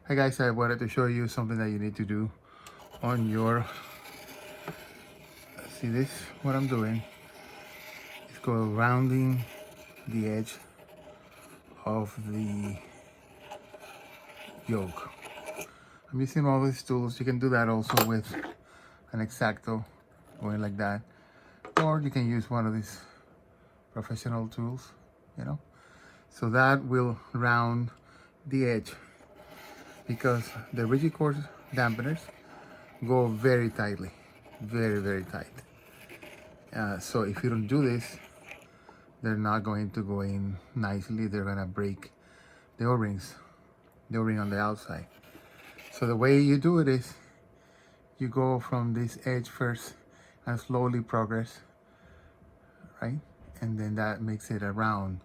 Hi guys, I wanted to show you something that you need to do on your, see this, what I'm doing is go rounding the edge of the yoke. I'm using all these tools. You can do that also with an X-Acto, going like that, or you can use one of these professional tools, you know. So that will round the edge, because the RigidCore dampeners go very tightly, very tight. So if you don't do this, they're not going to go in nicely. They're gonna break the O-rings, the O-ring on the outside. So the way you do it is you go from this edge first and slowly progress, right? And then that makes it a round,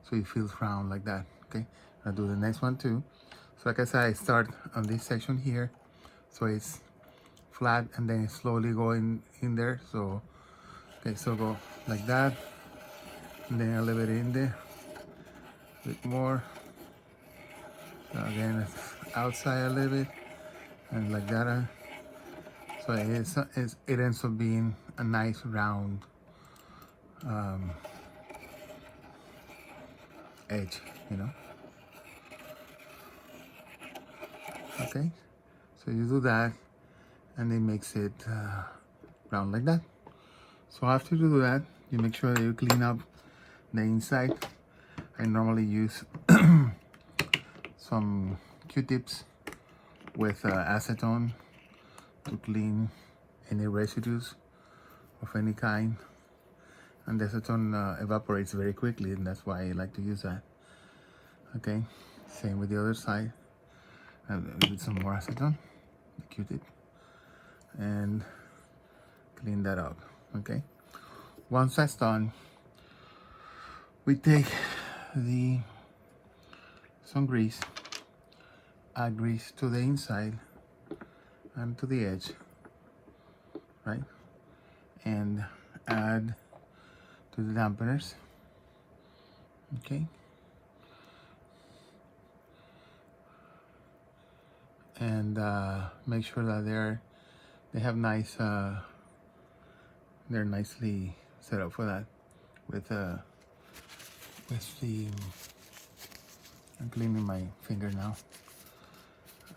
so it feels round like that. Okay, I'll do the next one too. So like I said, I start on this section here, so it's flat, and then slowly go in there. So okay, so go like that, and then a little bit in there, a bit more. So again, it's outside a little bit, and like that. So it ends up being a nice round edge, you know. Okay, so you do that, and it makes it round like that. So after you do that, you make sure that you clean up the inside. I normally use some Q-tips with acetone to clean any residues of any kind, and the acetone evaporates very quickly, and that's why I like to use that. Okay, same with the other side. With some more acetone, the Q-tip, and clean that up. Okay, once that's done, we take some grease, add grease to the inside and to the edge, right? And add to the dampeners. Okay, and make sure that they have nice they're nicely set up for that with the I'm cleaning my finger now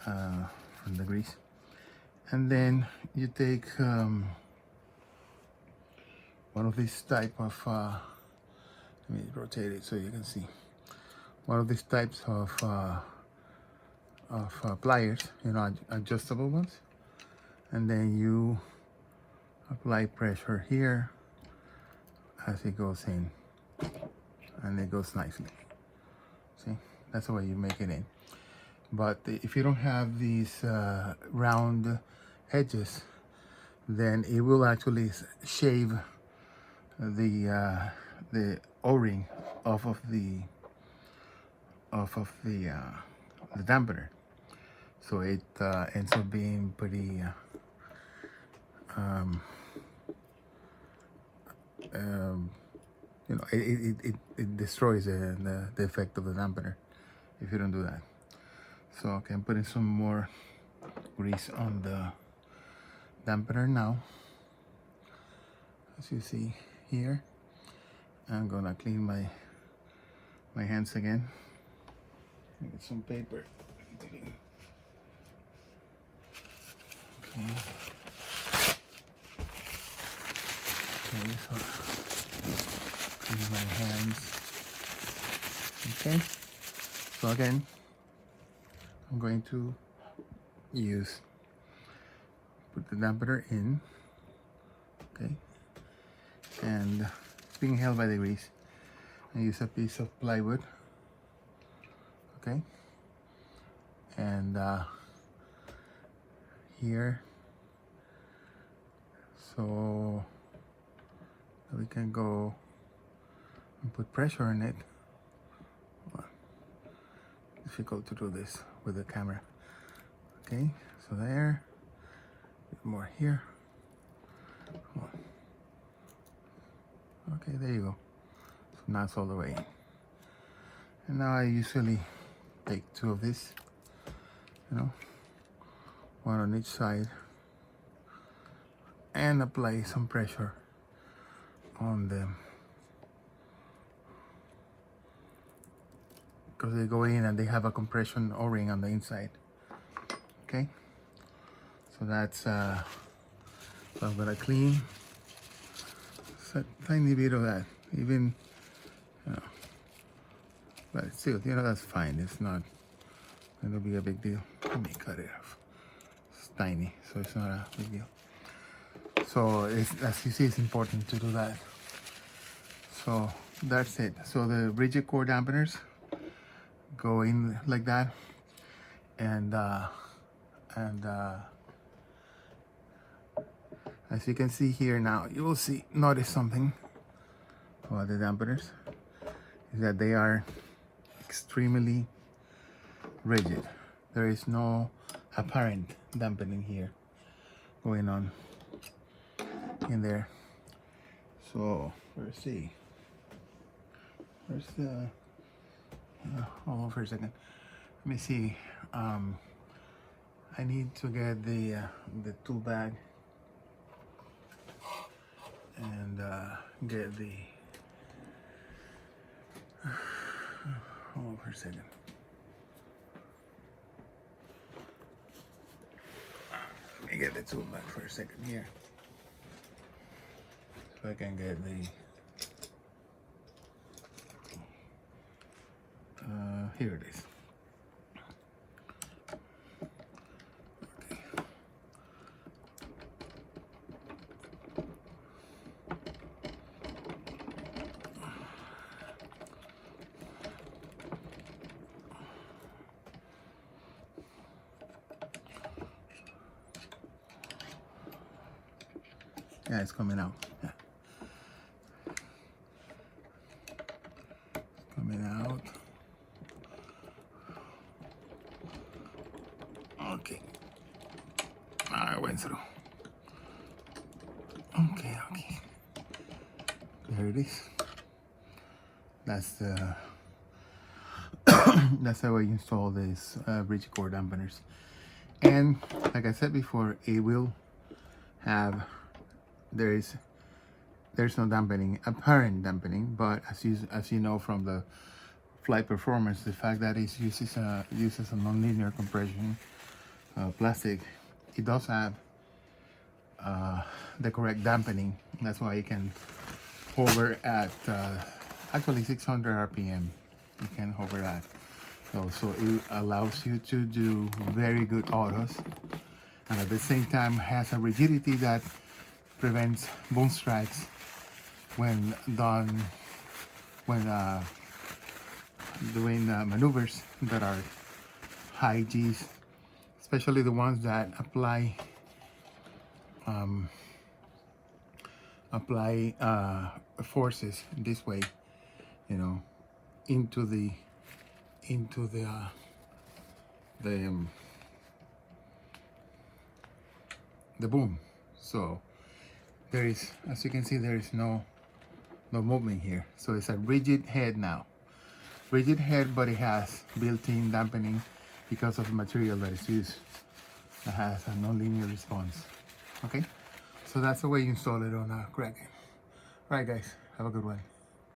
from the grease. And then you take one of these type of let me rotate it so you can see, one of these types of pliers, you know, adjustable ones, and then you apply pressure here as it goes in, and it goes nicely. See, that's the way you make it in. But if you don't have these round edges, then it will actually shave the O-ring off of the dampener. So it ends up being pretty you know, it destroys the effect of the dampener if you don't do that. So okay, I'm putting some more grease on the dampener now. As you see here, I'm gonna clean my hands again. Get some paper. Okay. Okay, so clean my hands. Okay. So again, I'm going to put the dampener in. Okay. And it's being held by the grease. I use a piece of plywood. Okay. And here, so we can go and put pressure on it. Well, difficult to do this with the camera. Okay, so there, a bit more here. Okay, there you go. So now it's all the way in. And now I usually take two of these you know, one on each side, and apply some pressure on them, because they go in and they have a compression O-ring on the inside. Okay, so that's so I'm gonna clean a tiny bit of that, even, you know, but still, you know, that's fine. It's not gonna be a big deal. Let me cut it off. It's tiny, so it's not a big deal. So as you see, it's important to do that. So that's it. So the RigidCore dampeners go in like that, and as you can see here now, you will notice something about the dampeners, is that they are extremely rigid. There is no apparent dampening here going on in there. So let's see. Where's the? Hold on for a second. Let me see. I need to get the tool bag and get the. Hold on for a second. Let me get the tool bag for a second here, so I can get the. Here it is. Okay. Yeah, it's coming out. Yeah. It's coming out. Okay. I went through. Okay. There it is. That's the that's how I install this RigidCore dampeners. And like I said before, it will have there's no dampening, apparent dampening, but as you know from the flight performance, the fact that it uses a nonlinear compression plastic, it does have the correct dampening. That's why it can hover at actually 600 RPM. You can hover that. So it allows you to do very good autos, and at the same time has a rigidity that prevents bone strikes when done doing maneuvers that are high G's, especially the ones that apply forces this way, you know, into the boom. So there is, as you can see, there is no movement here. So it's a rigid head now. Rigid head, but it has built-in dampening because of the material that is used. That has a non-linear response. Okay, so that's the way you install it on a Kraken. All right, guys, have a good one.